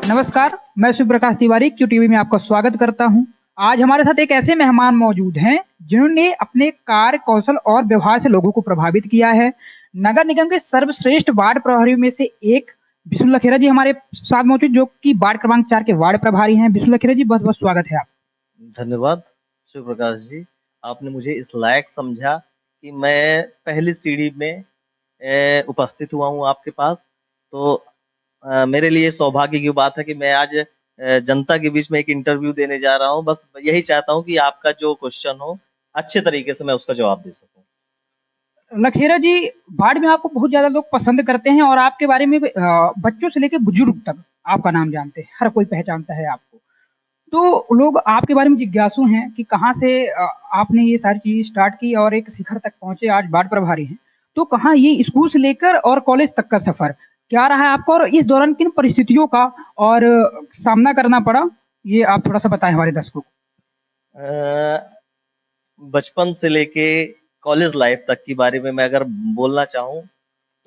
नमस्कार, मैं Shiv Prakash Tiwari Q TV में आपका स्वागत करता हूं। आज हमारे साथ एक ऐसे मेहमान मौजूद हैं जिन्होंने अपने कार्य कौशल और व्यवहार से लोगों को प्रभावित किया है। नगर निगम के सर्वश्रेष्ठ वार्ड प्रभारियों में से एक विष्णु लखेरा जी हमारे साथ मौजूद, जो कि वार्ड क्रमांक 4 के वार्ड प्रभारी हैं। विष्णु लखेरा जी, बहुत बहुत स्वागत है आप। धन्यवाद शिव प्रकाश जी। आपने मुझे इस लायक समझा कि मैं पहली सीढ़ी में उपस्थित हुआ हूँ आपके पास। तो मेरे लिए सौभाग्य की बात है कि मैं आज जनता के बीच में एक इंटरव्यू देने जा रहा हूँ। बस यही चाहता हूँ कि आपका जो क्वेश्चन हो अच्छे तरीके से मैं उसका जवाब दे सकूँ। लखेरा जी, वार्ड में आपको बहुत ज्यादा लोग पसंद करते हैं और आपके बारे में बच्चों से लेकर बुजुर्ग तक आपका नाम जानते हैं, हर कोई पहचानता है आपको। तो लोग आपके बारे में जिज्ञासु हैं कि कहाँ से आपने ये सारी चीज़ स्टार्ट की और एक शिखर तक पहुँचे, आज वार्ड प्रभारी हैं। तो कहाँ ये स्कूल से लेकर और कॉलेज तक का सफ़र क्या रहा है आपका, और इस दौरान किन परिस्थितियों का और सामना करना पड़ा, ये आप थोड़ा-सा बताएँ हमारे दर्शकों को? अ, बचपन से लेके कॉलेज लाइफ तक के बारे में मैं अगर बोलना चाहूँ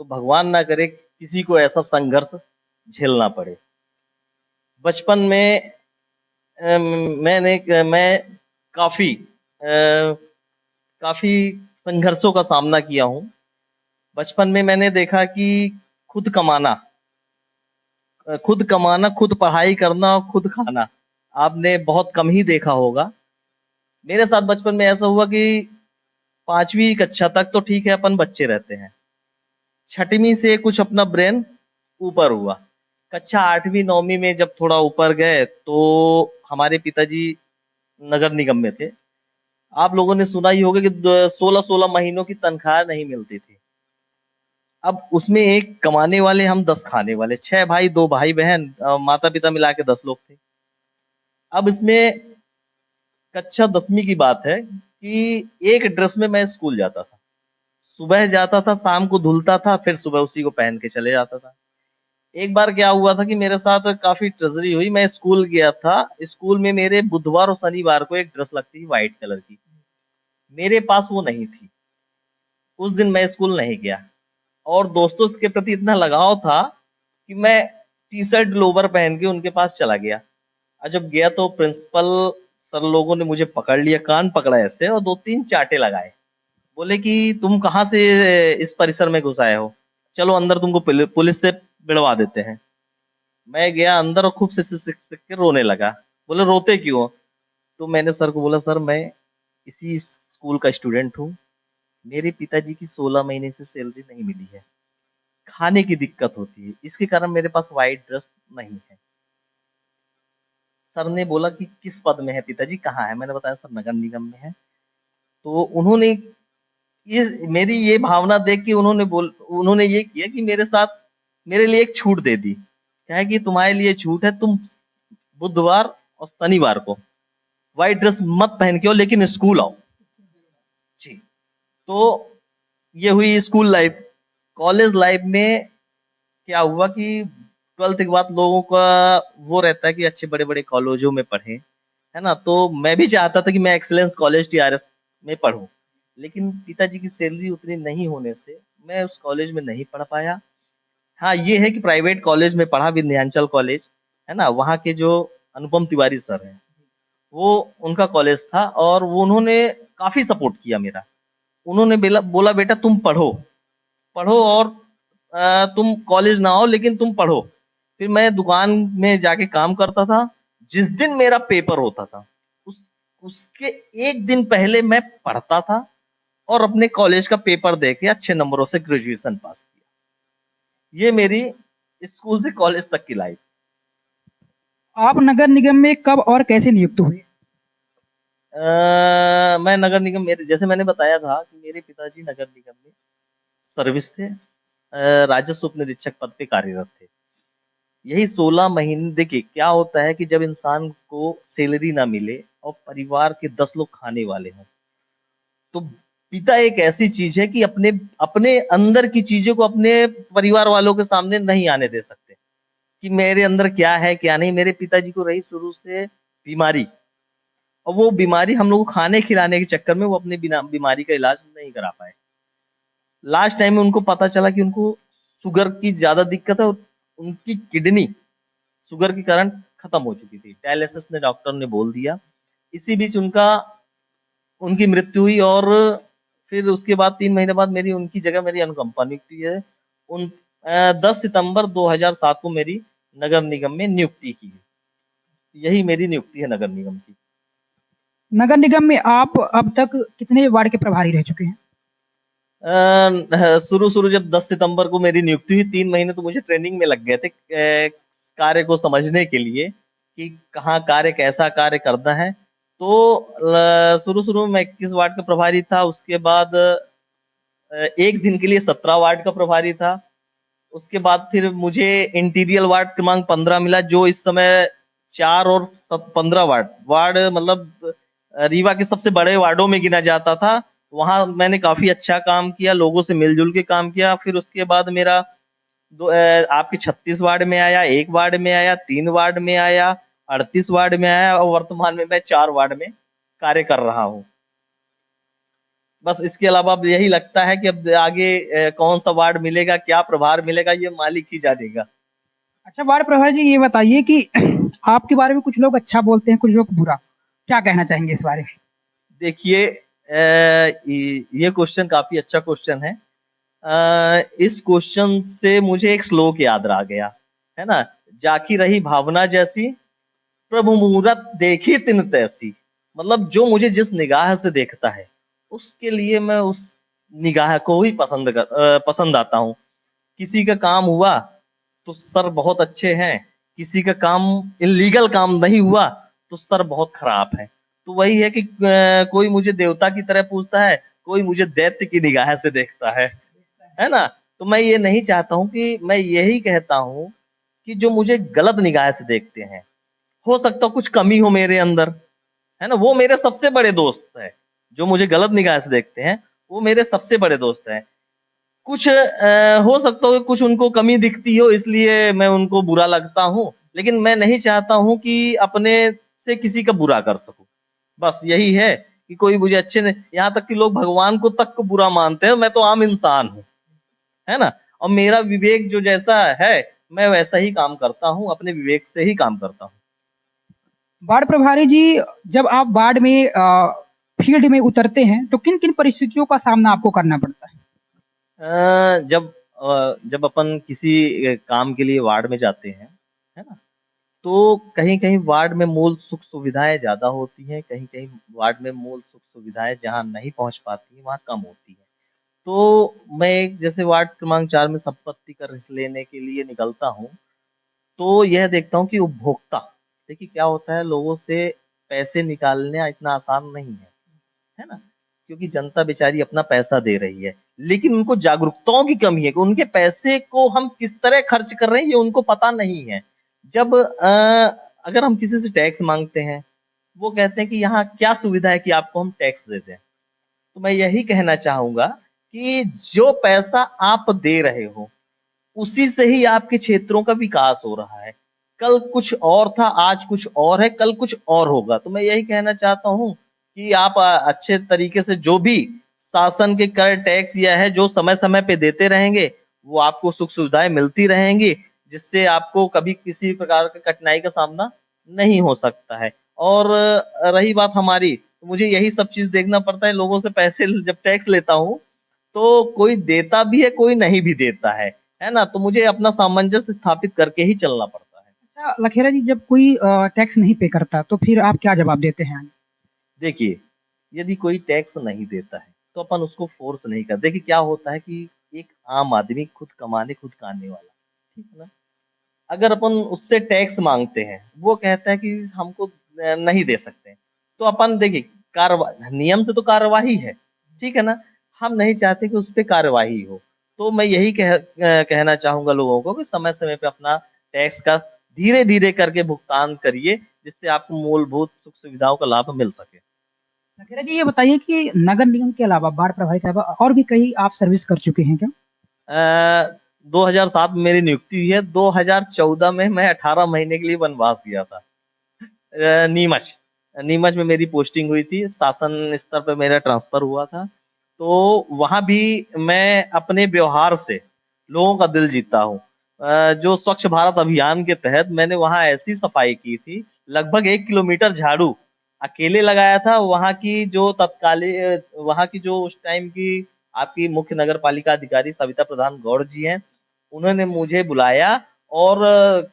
तो भगवान ना करे किसी को ऐसा संघर्ष झेलना पड़े। बचपन में मैं काफ़ी काफ़ी संघर्षों का सामना किया हूँ। बचपन में मैंने देखा कि खुद कमाना खुद कमाना, खुद पढ़ाई करना और खुद खाना, आपने बहुत कम ही देखा होगा। मेरे साथ बचपन में ऐसा हुआ कि 5वीं कक्षा तक तो ठीक है अपन बच्चे रहते हैं। 6वीं से कुछ अपना ब्रेन ऊपर हुआ। कक्षा 8वीं 9वीं में जब थोड़ा ऊपर गए तो हमारे पिताजी नगर निगम में थे। आप लोगों ने सुना ही होगा कि 16-16 महीनों की तनख्वाह नहीं मिलती थी। अब उसमें एक कमाने वाले, हम 10 खाने वाले, 6 भाई, 2 भाई-बहन, माता-पिता मिला के 10 लोग थे। अब इसमें कक्षा 10वीं की बात है कि एक ड्रेस में मैं स्कूल जाता था। सुबह जाता था, शाम को धुलता था, फिर सुबह उसी को पहन के चले जाता था। एक बार क्या हुआ था कि मेरे साथ काफ़ी ट्रेजेडी हुई। मैं स्कूल गया था, स्कूल में मेरे बुधवार और शनिवार को एक ड्रेस लगती थी व्हाइट कलर की। मेरे पास वो नहीं थी। उस दिन मैं स्कूल नहीं गया और दोस्तों के प्रति इतना लगाव था कि मैं टी-शर्ट लोवर पहन के उनके पास चला गया। और जब गया तो प्रिंसिपल सर लोगों ने मुझे पकड़ लिया, कान पकड़ा ऐसे और 2-3 चाँटे लगाए। बोले कि तुम कहाँ से इस परिसर में घुस आए हो? चलो अंदर, तुमको पुलिस से भिड़वा देते हैं। मैं गया अंदर और खूब सिक-सिक के रोने लगा। बोले रोते क्यों हो? तो मैंने सर को बोला, सर मैं इसी स्कूल का स्टूडेंट हूँ। मेरे पिताजी की 16 महीने से सैलरी नहीं मिली है। खाने की दिक्कत होती है। इसके कारण मेरे पास व्हाइट ड्रेस नहीं है। सर ने बोला कि किस पद में है पिताजी, कहाँ है? मैंने बताया सर नगर निगम में है। तो उन्होंने ये मेरी ये भावना देख के उन्होंने ये किया कि मेरे साथ मेरे लिए एक छूट दे दी। क्या है कि तुम्हारे लिए छूट है, तुम बुधवार और शनिवार को व्हाइट ड्रेस मत पहन के आओ, लेकिन स्कूल आओ। जी। तो ये हुई स्कूल लाइफ। कॉलेज लाइफ में क्या हुआ कि 12th के बाद लोगों का वो रहता है कि अच्छे बड़े-बड़े कॉलेजों में पढ़ें, है ना? तो मैं भी चाहता था कि मैं एक्सीलेंस कॉलेज टीआरएस में पढूँ, लेकिन पिताजी की सैलरी उतनी नहीं होने से मैं उस कॉलेज में नहीं पढ़ पाया। हाँ, ये है कि प्राइवेट कॉलेज में पढ़ा, विंध्याचल कॉलेज, है ना? वहाँ के जो अनुपम तिवारी सर हैं, वो उनका कॉलेज था और वो उन्होंने काफ़ी सपोर्ट किया मेरा। उन्होंने बोला बेटा तुम पढ़ो, पढ़ो और तुम कॉलेज ना आओ लेकिन तुम पढ़ो। फिर मैं दुकान में जाके काम करता था। जिस दिन मेरा पेपर होता था, उस उसके 1 दिन पहले मैं पढ़ता था और अपने कॉलेज का पेपर दे के अच्छे नंबरों से ग्रेजुएशन पास किया। ये मेरी स्कूल से कॉलेज तक की लाइफ। आप नगर निगम में कब और कैसे नियुक्त हुए? मैं नगर निगम, मेरे जैसे मैंने बताया था कि मेरे पिताजी नगर निगम में सर्विस थे, राजस्व उप निरीक्षक पद पे कार्यरत थे। यही 16 महीने, देखिए क्या होता है कि जब इंसान को सैलरी ना मिले और परिवार के 10 लोग खाने वाले हों, तो पिता एक ऐसी चीज़ है कि अपने अपने अंदर की चीज़ों को अपने परिवार वालों के सामने नहीं आने दे सकते, कि मेरे अंदर क्या है, क्या नहीं। मेरे पिताजी को रही शुरू से बीमारी, और वो बीमारी हम लोग को खाने खिलाने के चक्कर में वो अपनी बीमारी का इलाज नहीं करा पाए। लास्ट टाइम में उनको पता चला कि उनको शुगर की ज़्यादा दिक्कत है और उनकी किडनी शुगर की करंट खत्म हो चुकी थी, डायलिसिस ने डॉक्टर ने बोल दिया। इसी बीच उनकी मृत्यु हुई और फिर उसके बाद 3 महीने बाद उनकी जगह मेरी अनुकंपा नियुक्ति है। 10 सितंबर 2007 को मेरी नगर निगम में नियुक्ति की। यही मेरी नियुक्ति है नगर निगम की। नगर निगम में आप अब तक कितने वार्ड के प्रभारी रह चुके हैं? शुरू जब 10 सितंबर को मेरी नियुक्ति हुई, 3 महीने तो मुझे ट्रेनिंग में लग गए थे कार्य को समझने के लिए कि कहाँ कार्य, कैसा कार्य करना है। तो शुरू में मैं 21 वार्ड का प्रभारी था। उसके बाद एक दिन के लिए 17 वार्ड का प्रभारी था। उसके बाद फिर मुझे इंटीरियर वार्ड क्रमांक 15 मिला, जो इस समय 4 और 15 वार्ड मतलब रीवा के सबसे बड़े वार्डों में गिना जाता था। वहाँ मैंने काफ़ी अच्छा काम किया, लोगों से मिल-जुल के काम किया। फिर उसके बाद मेरा आपके 36 वार्ड में आया, 1 वार्ड में आया, 3 वार्ड में आया, 38 वार्ड में आया और वर्तमान में मैं 4 वार्ड में कार्य कर रहा हूँ। बस इसके अलावा अब यही लगता है कि अब आगे कौन-सा वार्ड मिलेगा, क्या प्रभार मिलेगा, ये मालिक ही जानेगा। अच्छा वार्ड प्रभारी जी ये बताइए कि आपके बारे में कुछ लोग अच्छा बोलते हैं, कुछ लोग बुरा। क्या कहना चाहेंगे इस बारे में? देखिए ये क्वेश्चन काफ़ी अच्छा क्वेश्चन है। इस क्वेश्चन से मुझे एक श्लोक याद आ गया, है ना? जाकी रही भावना जैसी, प्रभु मूरत देखी तिन तैसी। मतलब जो मुझे जिस निगाह से देखता है, उसके लिए मैं उस निगाह को ही पसंद आता हूँ। किसी का काम हुआ तो सर बहुत अच्छे हैं, किसी का काम इल्लीगल काम नहीं हुआ तो सर बहुत खराब है। तो वही है कि कोई मुझे देवता की तरह पूजता है, कोई मुझे दैत्य की निगाह से देखता है ना? तो मैं ये नहीं चाहता हूँ कि मैं यही कहता हूँ कि जो मुझे गलत निगाह से देखते हैं, हो सकता है कुछ कमी हो मेरे अंदर, है ना? वो मेरे सबसे बड़े दोस्त हैं। जो मुझे गलत निगाह से देखते हैं, वो मेरे सबसे बड़े दोस्त हैं। कुछ हो सकता है कुछ उनको कमी दिखती हो इसलिए मैं उनको बुरा लगता हूँ, लेकिन मैं नहीं चाहता हूँ कि अपने से किसी का बुरा कर सकूँ। बस यही है कि कोई मुझे अच्छे ने यहाँ तक कि लोग भगवान को तक को बुरा मानते हैं, मैं तो आम इंसान हूँ, है ना? और मेरा विवेक जो जैसा है, मैं वैसा ही काम करता हूँ, अपने विवेक से ही काम करता हूँ। वार्ड प्रभारी जी जब आप वार्ड में फील्ड में उतरते हैं तो किन-किन परिस्थितियों का सामना आपको करना पड़ता है? जब अपन किसी काम के लिए वार्ड में जाते हैं, है ना? तो कहीं-कहीं वार्ड में मूल सुख सुविधाएँ ज़्यादा होती हैं, कहीं-कहीं वार्ड में मूल सुख सुविधाएँ जहाँ नहीं पहुँच पाती हैं, वहाँ कम होती हैं। तो मैं एक जैसे वार्ड क्रमांक 4 में संपत्ति कर लेने के लिए निकलता हूँ, तो यह देखता हूँ कि उपभोक्ता देखिए क्या होता है लोगों से पैसे निकालना इतना आसान नहीं है ना? क्योंकि जनता बेचारी अपना पैसा दे रही है, लेकिन उनको जागरूकताओं की कमी है कि उनके पैसे को हम किस तरह खर्च कर रहे हैं ये उनको पता नहीं है। जब अगर हम किसी से टैक्स माँगते हैं, वो कहते हैं कि यहाँ क्या सुविधा है कि आपको हम टैक्स दे दें? तो मैं यही कहना चाहूँगा कि जो पैसा आप दे रहे हो, उसी से ही आपके क्षेत्रों का विकास हो रहा है। कल कुछ और था, आज कुछ और है, कल कुछ और होगा। तो मैं यही कहना चाहता हूँ कि आप अच्छे तरीके से जो भी शासन के कर, टैक्स या है जो समय-समय पे देते रहेंगे, वो आपको सुख-सुविधाएँ मिलती रहेंगी, जिससे आपको कभी किसी प्रकार की कठिनाई का सामना नहीं हो सकता है। और रही बात हमारी, तो मुझे यही सब चीज़ देखना पड़ता है लोगों से पैसे जब टैक्स लेता हूँ, तो कोई देता भी है, कोई नहीं भी देता है ना? तो मुझे अपना सामंजस्य स्थापित करके ही चलना पड़ता है। अच्छा लखेरा जी जब कोई टैक्स नहीं पे करता तो फिर आप क्या जवाब देते हैं? देखिए, यदि कोई टैक्स नहीं देता है, तो अपन उसको फ़ोर्स नहीं कर देखिए क्या होता है कि एक आम आदमी खुद कमाने, खुद खाने वाला, ठीक है ना? अगर अपन उससे टैक्स माँगते हैं, वो कहता है कि हमको नहीं दे सकते। तो अपन देखिए कार्रवा नियम से तो कार्यवाही है, ठीक है ना? हम नहीं चाहते कि उस पे कार्यवाही हो। तो मैं यही कहना चाहूँगा लोगों को कि समय-समय पे अपना टैक्स का धीरे-धीरे करके भुगतान करिए, जिससे आपको मूलभूत सुख-सुविधाओं का लाभ मिल सके। लखेरा जी ये बताइए कि नगर निगम के अलावा वार्ड प्रभारी के अलावा और भी कहीं आप सर्विस कर चुके हैं क्या? 2007 में मेरी नियुक्ति हुई है, 2014 में मैं 18 महीने के लिए वनवास गया था। नीमच। नीमच में मेरी पोस्टिंग हुई थी, शासन स्तर पे मेरा ट्रांसफ़र हुआ था। तो वहाँ भी मैं अपने व्यवहार से लोगों का दिल जीतता हूँ। जो स्वच्छ भारत अभियान के तहत मैंने वहाँ ऐसी सफाई की थी, लगभग 1 किलोमीटर झाड़ू अकेले लगाया था। वहाँ की जो उस टाइम की आपकी मुख्य नगर पालिका अधिकारी सविता प्रधान गौड़ जी हैं, उन्होंने मुझे बुलाया और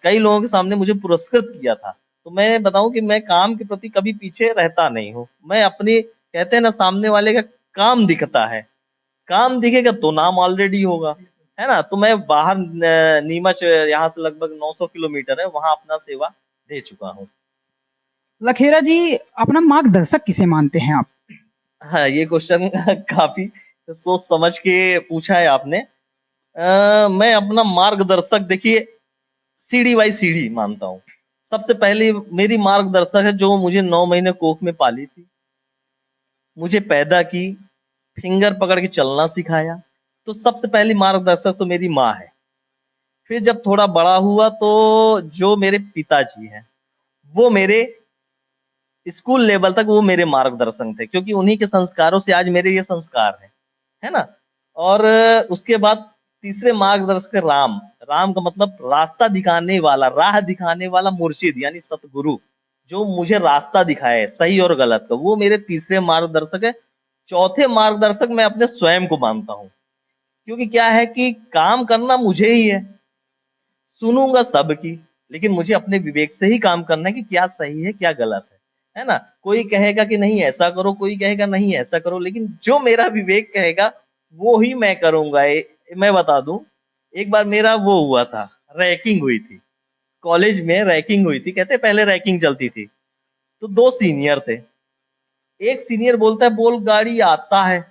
कई लोगों के सामने मुझे पुरस्कृत किया था। तो मैं बताऊँ कि मैं काम के प्रति कभी पीछे रहता नहीं हूँ। मैं अपनी कहते हैं ना, सामने वाले का काम दिखता है, काम दिखेगा तो नाम ऑलरेडी होगा, है ना? तो मैं बाहर नीमच यहाँ से लगभग 900 किलोमीटर है, वहाँ अपना सेवा दे चुका हूँ। लखेरा जी, अपना मार्गदर्शक किसे मानते हैं आप? हाँ, ये क्वेश्चन काफ़ी सोच समझ के पूछा है आपने। मैं अपना मार्गदर्शक देखिए सीढ़ी बाई सीढ़ी मानता हूँ। सबसे पहली मेरी मार्गदर्शक है जो मुझे 9 महीने कोख में पाली थी, मुझे पैदा की, फिंगर पकड़ के चलना सिखाया। तो सबसे पहली मार्गदर्शक तो मेरी माँ है। फिर जब थोड़ा बड़ा हुआ तो जो मेरे पिताजी हैं, वो मेरे स्कूल लेवल तक वो मेरे मार्गदर्शन थे, क्योंकि उन्हीं के संस्कारों से आज मेरे ये संस्कार हैं, है ना? और उसके बाद तीसरे मार्गदर्शक राम। राम का मतलब रास्ता दिखाने वाला, राह दिखाने वाला मुर्शिद यानी सतगुरु, जो मुझे रास्ता दिखाए सही और गलत का, वो मेरे तीसरे मार्गदर्शक है। चौथे मार्गदर्शक मैं अपने स्वयं को मानता हूँ, क्योंकि क्या है कि काम करना मुझे ही है, सुनूंगा सबकी, लेकिन मुझे अपने विवेक से ही काम करना है कि क्या सही है क्या गलत है ना? कोई कहेगा कि नहीं ऐसा करो, कोई कहेगा नहीं ऐसा करो, लेकिन जो मेरा विवेक कहेगा वो ही मैं करूंगा। मैं बता दूं, एक बार मेरा वो हुआ था, रैकिंग हुई थी कॉलेज में, रैकिंग हुई थी, कहते पहले रैकिंग चलती थी। तो दो सीनियर थे, एक सीनियर बोलता है बोल गाड़ी आता है,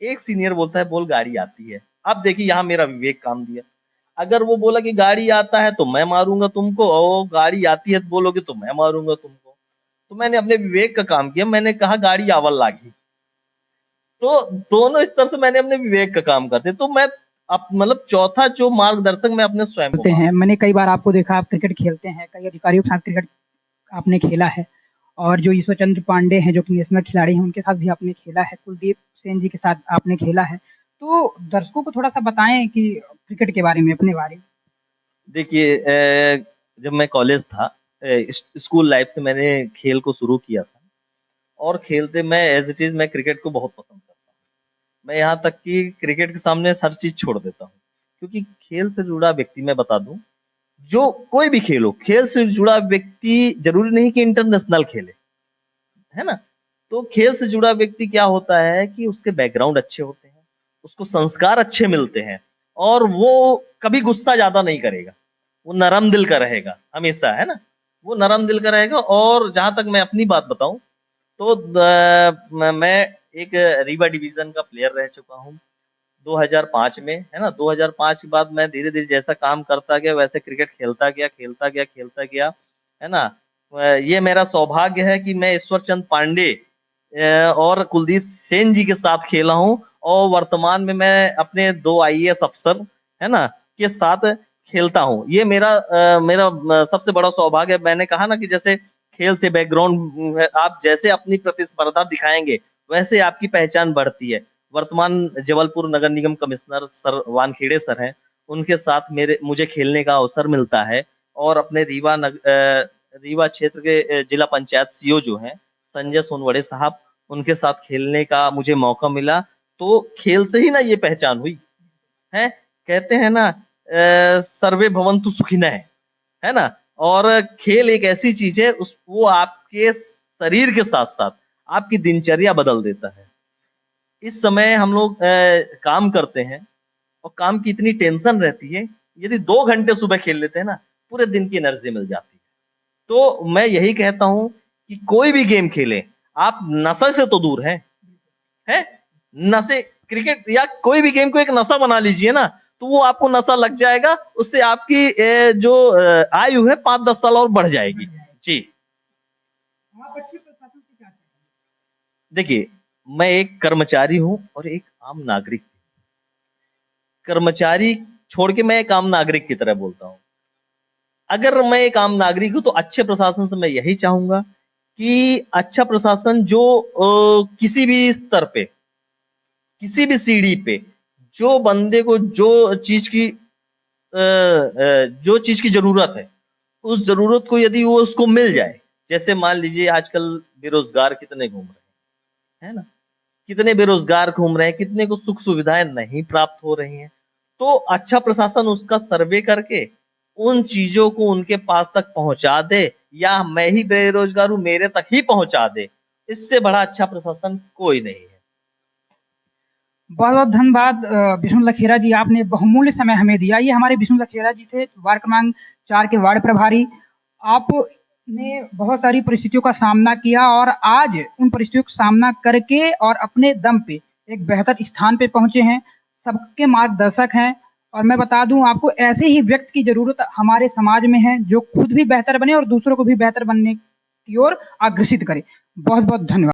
एक सीनियर बोलता है बोल गाड़ी आती है। अब देखिए यहाँ मेरा विवेक काम दिया। अगर वो बोला कि गाड़ी आता है तो मैं मारूंगा तुमको, और गाड़ी आती है तो बोलोगे तो मैं मारूंगा तुमको, तो मैंने अपने विवेक का काम किया, मैंने कहा गाड़ी आवल लागी। तो दोनों स्तर से मैंने अपने विवेक का काम करते, तो मैं अब मतलब चौथा जो मार्गदर्शक मैं अपने स्वयं को बोलते हैं, मानता हूँ। मैंने कई बार आपको देखा आप क्रिकेट खेलते हैं, कई अधिकारियों के साथ क्रिकेट आपने खेला है और जो ईश्वर चंद्र पांडे हैं जो कि नेशनल खिलाड़ी हैं उनके साथ भी आपने खेला है, कुलदीप सेन जी के साथ आपने खेला है। तो दर्शकों को थोड़ा-सा बताएँ कि क्रिकेट के बारे में, अपने बारे में? देखिए जब मैं कॉलेज था, स्कूल लाइफ से मैंने खेल को शुरू किया था, और खेलते मैं एज इट इज मैं क्रिकेट को बहुत पसंद करता हूँ। मैं यहाँ तक कि क्रिकेट के सामने हर चीज छोड़ देता हूँ, क्योंकि खेल से जुड़ा व्यक्ति, मैं बता दूं, जो कोई भी खेल हो, खेल से जुड़ा व्यक्ति जरूरी नहीं कि इंटरनेशनल खेले, है ना? तो खेल से जुड़ा व्यक्ति क्या होता है कि उसके बैकग्राउंड अच्छे होते हैं, उसको संस्कार अच्छे मिलते हैं, और वो कभी गुस्सा ज्यादा नहीं करेगा, वो नरम दिल का रहेगा हमेशा, है ना? वो नरम दिल का रहेगा। और जहां तक मैं अपनी बात बताऊं, तो मैं एक रीवा डिवीजन का प्लेयर रह चुका हूँ 2005 में, है ना? 2005 के बाद मैं धीरे-धीरे जैसा काम करता गया वैसे क्रिकेट खेलता गया, है ना? ये मेरा सौभाग्य है कि मैं ईश्वर चंद पांडे और कुलदीप सेन जी के साथ खेला हूँ, और वर्तमान में मैं अपने 2 आईएएस अफसर, है ना, के साथ खेलता हूँ। ये मेरा सबसे बड़ा सौभाग्य है। मैंने कहा ना कि जैसे खेल से बैकग्राउंड आप जैसे अपनी प्रतिस्पर्धा दिखाएँगे, वैसे आपकी पहचान बढ़ती है। वर्तमान जबलपुर नगर निगम कमिश्नर सर वानखेड़े सर हैं, उनके साथ मेरे मुझे खेलने का अवसर मिलता है, और अपने रीवा क्षेत्र के जिला पंचायत सीओ जो हैं, संजय सोनवड़े साहब, उनके साथ खेलने का मुझे मौका मिला। तो खेल से ही ना ये पहचान हुई, हैं? कहते हैं ना सर्वे भवन्तु सुखिनः, है ना? और खेल एक ऐसी चीज़ है, उस वो आपके शरीर के साथ-साथ आपकी दिनचर्या बदल देता है। इस समय हम लोग काम करते हैं, और काम की इतनी टेंशन रहती है, यदि 2 घंटे सुबह खेल लेते हैं ना, पूरे दिन की एनर्जी मिल जाती है। तो मैं यही कहता हूँ कि कोई भी गेम खेलें, आप नशे से तो दूर हैं? नशे, क्रिकेट या कोई भी गेम को एक नशा बना लीजिए ना, तो वो आपको नशा लग जाएगा, उससे आपकी जो आयु है 5-10 साल और बढ़ जाएगी। जी, आप अच्छे प्रशासन से क्या चाहेंगे? देखिए, मैं एक कर्मचारी हूँ और एक आम नागरिक। कर्मचारी छोड़ के मैं एक आम नागरिक की तरह बोलता हूँ। अगर मैं एक आम नागरिक हूँ तो अच्छे प्रशासन से मैं यही चाहूँगा कि अच्छा प्रशासन जो किसी भी स्तर पे, किसी भी सीढ़ी पे, जो बंदे को जो चीज़ की जो चीज की जरूरत है, उस जरूरत को यदि वो उसको मिल जाए, जैसे मान लीजिए आजकल बेरोजगार कितने घूम रहे हैं, है ना? कितने बेरोजगार घूम रहे हैं, कितने को सुख सुविधाएं नहीं प्राप्त हो रही हैं। तो अच्छा प्रशासन उसका सर्वे करके उन चीजों को उनके पास तक पहुंचा दे, या मैं ही बेरोजगार हूं मेरे तक ही पहुंचा दे, इससे बड़ा अच्छा प्रशासन कोई नहीं है। बहुत-बहुत धन्यवाद विष्णु लखेरा जी, आपने बहुमूल्य समय हमें दिया। ये हमारे विष्णु लखेरा जी थे, वार्ड क्रमांक 4 के वार्ड प्रभारी। आपने बहुत सारी परिस्थितियों का सामना किया और आज उन परिस्थितियों का सामना करके और अपने दम पे एक बेहतर स्थान पे पहुँचे हैं, सबके मार्गदर्शक हैं और मैं बता दूँ आपको ऐसे ही व्यक्ति की ज़रूरत हमारे समाज में है, जो खुद भी बेहतर बने और दूसरों को भी बेहतर बनने की ओर अग्रसित करे। बहुत-बहुत धन्यवाद।